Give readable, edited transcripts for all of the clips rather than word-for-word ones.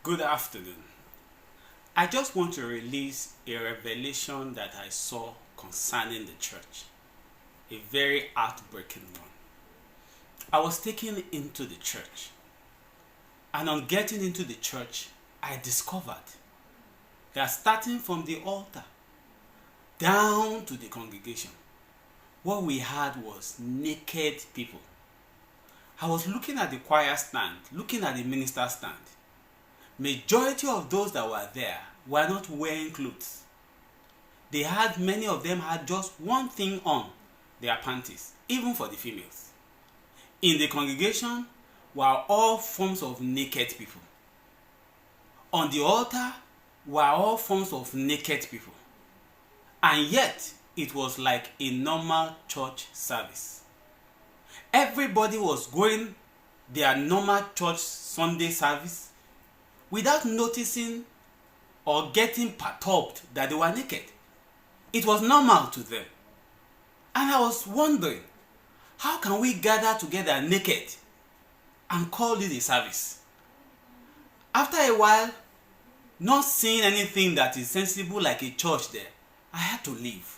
Good afternoon. I just want to release a revelation that I saw concerning the church. A very heartbreaking one. I was taken into the church, and on getting into the church, I discovered that starting from the altar down to the congregation, what we had was naked people. I was looking at the choir stand, looking at the minister stand. Majority of those that were there were not wearing clothes. Many of them had just one thing on, their panties, even for the females. In the congregation were all forms of naked people. On the altar were all forms of naked people. And yet, it was like a normal church service. Everybody was going their normal church Sunday service without noticing or getting perturbed that they were naked. It was normal to them. And I was wondering, how can we gather together naked and call it a service? After a while, not seeing anything that is sensible like a church there, I had to leave.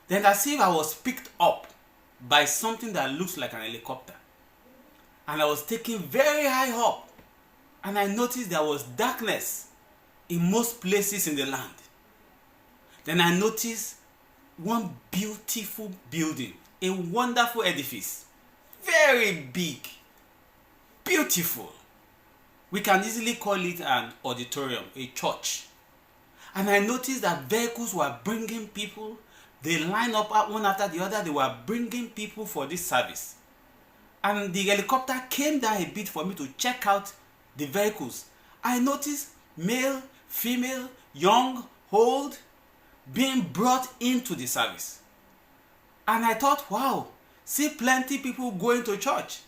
Then as if I was picked up by something that looks like an helicopter. And I was taken very high up. And I noticed there was darkness in most places in the land. Then I noticed one beautiful building, a wonderful edifice, very big, beautiful. We can easily call it an auditorium, a church. And I noticed that vehicles were bringing people. They lined up one after the other. They were bringing people for this service. And the helicopter came down a bit for me to check out the vehicles. I noticed male, female, young, old being brought into the service. And I thought, wow, see plenty people going to church.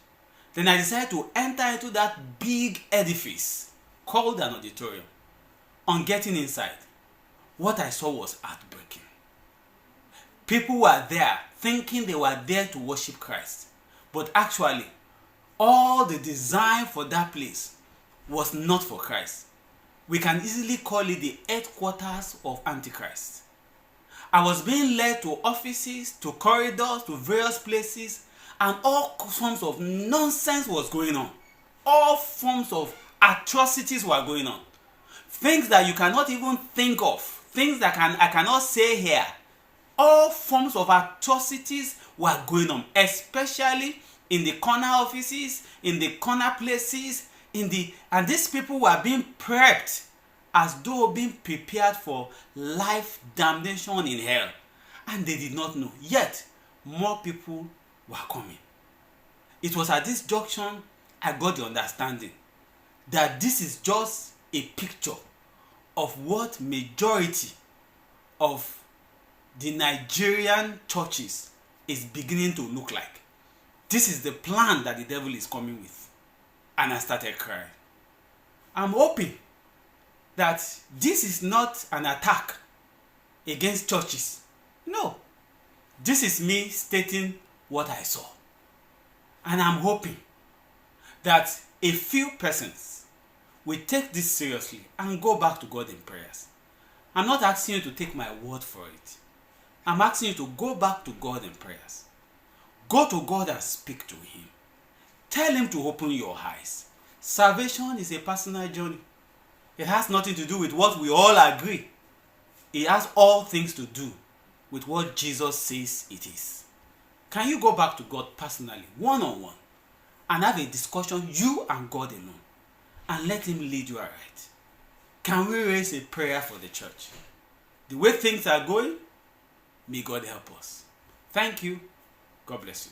Then I decided to enter into that big edifice called an auditorium. On getting inside, what I saw was heartbreaking. People were there thinking they were there to worship Christ. But actually, all the design for that place was not for Christ. We can easily call it the headquarters of Antichrist. I was being led to offices, to corridors, to various places, and all forms of nonsense was going on. All forms of atrocities were going on. Things that you cannot even think of. Things that I cannot say here. All forms of atrocities were going on, especially in the corner offices, in the corner places, and these people were being prepped as though being prepared for life damnation in hell. And they did not know. Yet, more people were coming. It was at this junction I got the understanding that this is just a picture of what majority of the Nigerian churches is beginning to look like. This is the plan that the devil is coming with. And I started crying. I'm hoping that this is not an attack against churches. No. This is me stating what I saw. And I'm hoping that a few persons will take this seriously and go back to God in prayers. I'm not asking you to take my word for it. I'm asking you to go back to God in prayers. Go to God and speak to Him. Tell Him to open your eyes. Salvation is a personal journey. It has nothing to do with what we all agree. It has all things to do with what Jesus says it is. Can you go back to God personally, one-on-one, and have a discussion, you and God alone, and let Him lead you aright? Can we raise a prayer for the church? The way things are going, may God help us. Thank you. God bless you.